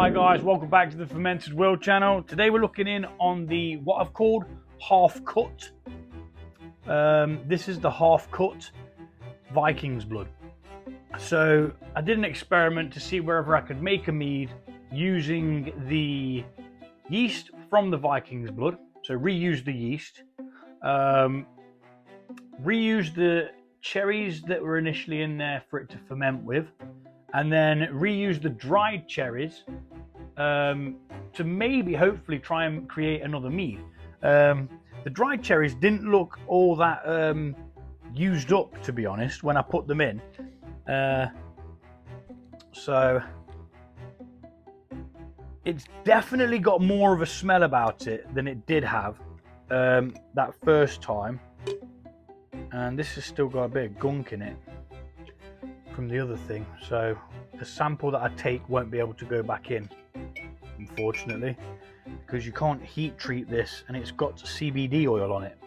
Hi guys, welcome back to the Fermented World channel. Today we're looking in on the what I've called half cut. This is the half cut Viking's blood. So I did an experiment to see whether I could make a mead using the yeast from the Viking's blood. So reuse the yeast, reuse the cherries that were initially in there for it to ferment with, and then reuse the dried cherries to maybe hopefully try and create another mead. The dried cherries didn't look all that used up, to be honest, when I put them in. So it's definitely got more of a smell about it than it did have that first time. And this has still got a bit of gunk in it from the other thing, so the sample that I take won't be able to go back in, unfortunately, because you can't heat treat this and it's got CBD oil on it.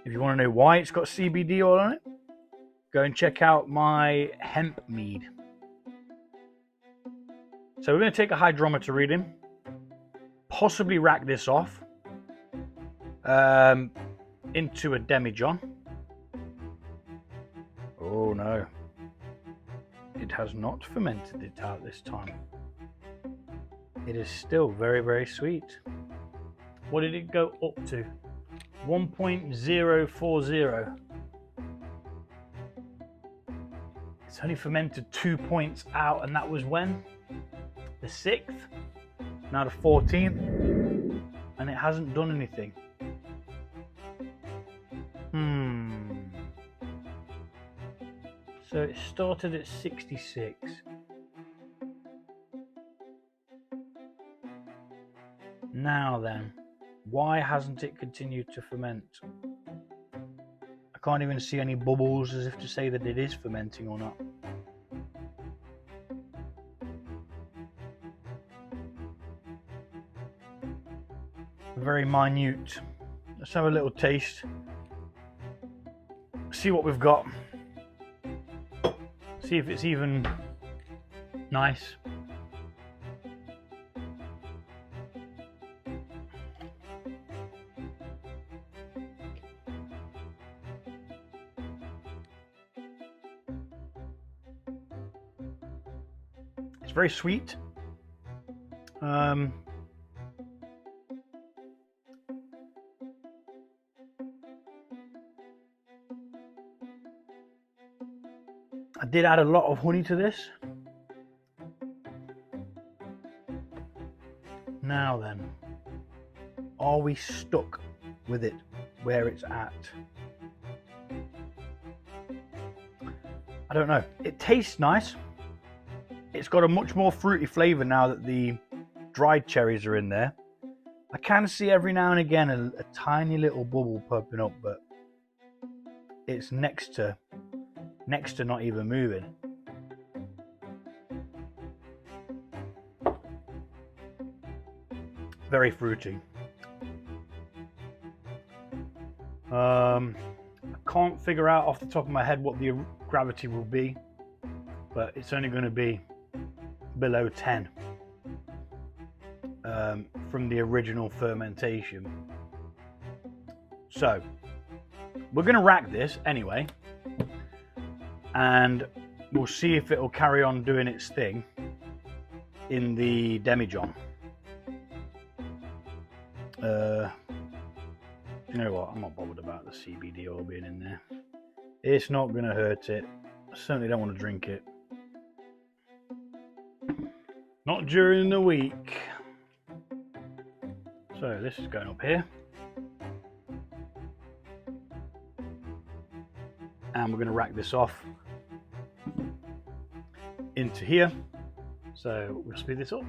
If you want to know why it's got CBD oil on it, go and check out my hemp mead. So we're going to take a hydrometer reading, possibly rack this off into a demijohn. Oh no, it has not fermented it out this time. It is still very, very sweet. What did it go up to? 1.040. It's only fermented 2 points out, and that was when? The 6th, now the 14th, and it hasn't done anything. So it started at 66. Now then, why hasn't it continued to ferment? I can't even see any bubbles as if to say that it is fermenting or not. Very minute. Let's have a little taste. See what we've got. See if it's even nice. It's very sweet. I did add a lot of honey to this. Now then, are we stuck with it where it's at? I don't know. It tastes nice. It's got a much more fruity flavour now that the dried cherries are in there. I can see every now and again a tiny little bubble popping up, but it's next to not even moving. Very fruity. I can't figure out off the top of my head what the gravity will be, but it's only going to be below 10 from the original fermentation. So we're going to rack this anyway, and we'll see if it'll carry on doing its thing in the demijohn. You know what? I'm not bothered about the CBD oil being in there. It's not going to hurt it. I certainly don't want to drink it. Not during the week. So this is going up here. And we're going to rack this off into here. So we'll speed this up.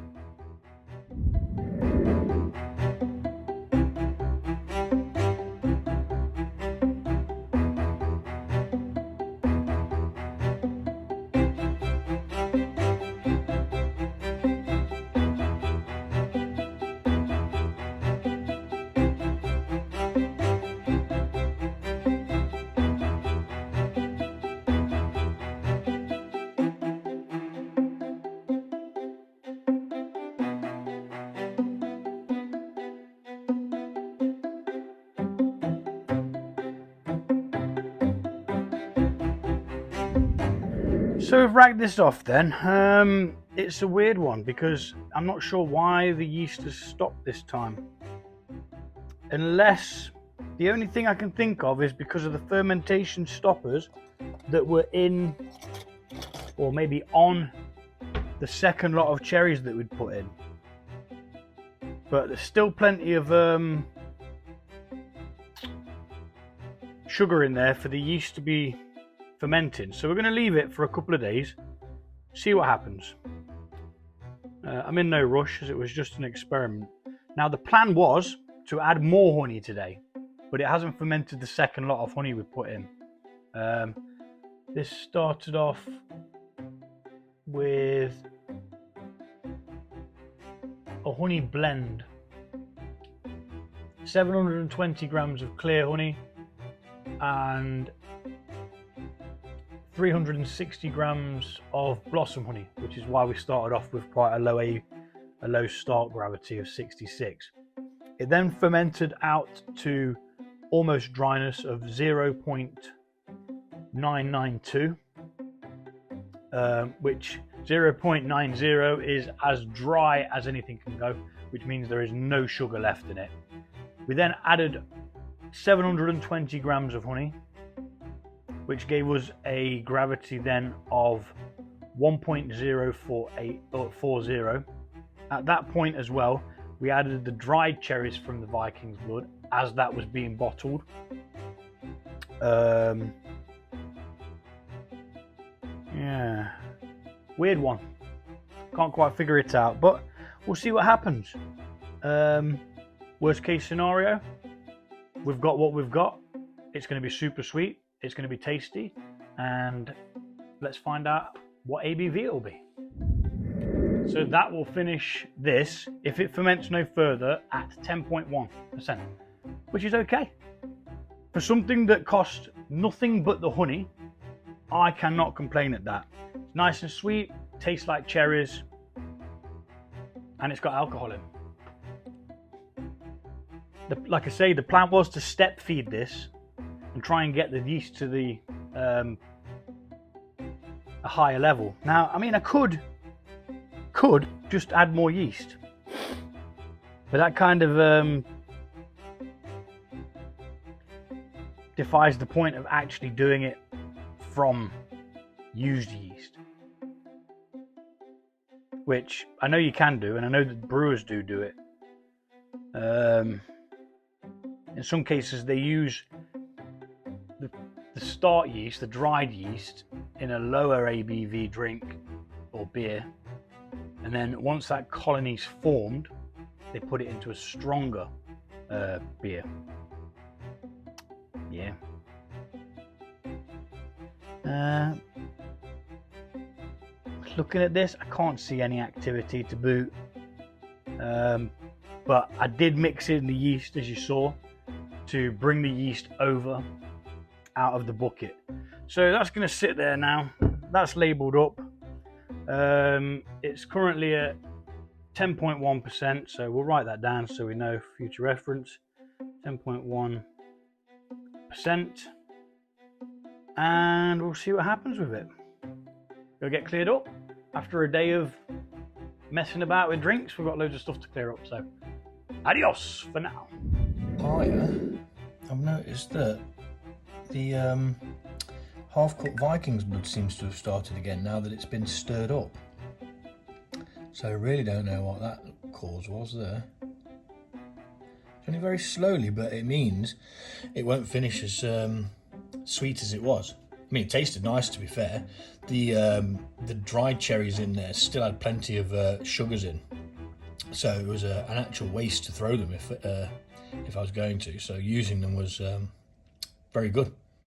So we've ragged this off then. It's a weird one because I'm not sure why the yeast has stopped this time. Unless the only thing I can think of is because of the fermentation stoppers that were in, or maybe on, the second lot of cherries that we'd put in. But there's still plenty of sugar in there for the yeast to be fermenting. So we're going to leave it for a couple of days, see what happens. I'm in no rush as it was just an experiment. Now the plan was to add more honey today, but it hasn't fermented the second lot of honey we put in. This started off with a honey blend, 720 grams of clear honey and 360 grams of blossom honey, which is why we started off with quite a low start gravity of 66. It then fermented out to almost dryness of 0.992, which 0.90 is as dry as anything can go, which means there is no sugar left in it. We then added 720 grams of honey, which gave us a gravity then of 1.040. At that point as well, we added the dried cherries from the Viking's blood as that was being bottled. Yeah, weird one. Can't quite figure it out, but we'll see what happens. Worst case scenario, we've got what we've got. It's going to be super sweet. It's going to be tasty, and let's find out what ABV it will be. So that will finish this if it ferments no further at 10.1%, which is okay. For something that cost nothing but the honey, I cannot complain at that. It's nice and sweet, tastes like cherries, and it's got alcohol in. Like I say, the plan was to step feed this and try and get the yeast to the a higher level. Now, I mean, I could just add more yeast, but that kind of defies the point of actually doing it from used yeast, which I know you can do, and I know that brewers do it. In some cases, they use the start yeast, the dried yeast, in a lower ABV drink or beer, and then once that colony's formed, they put it into a stronger beer. Yeah. Looking at this, I can't see any activity to boot, but I did mix in the yeast, as you saw, to bring the yeast over out of the bucket. So that's going to sit there now. That's labelled up. It's currently at 10.1%, so we'll write that down so we know for future reference. 10.1%, and we'll see what happens with it. It'll get cleared up after a day of messing about with drinks. We've got loads of stuff to clear up, so adios for now. I've noticed that the half-cooked Viking's blood seems to have started again now that it's been stirred up. So I really don't know what that cause was there. It's only very slowly, but it means it won't finish as sweet as it was. I mean, it tasted nice, to be fair. The dried cherries in there still had plenty of sugars in, so it was an actual waste to throw them if I was going to. So using them was very good.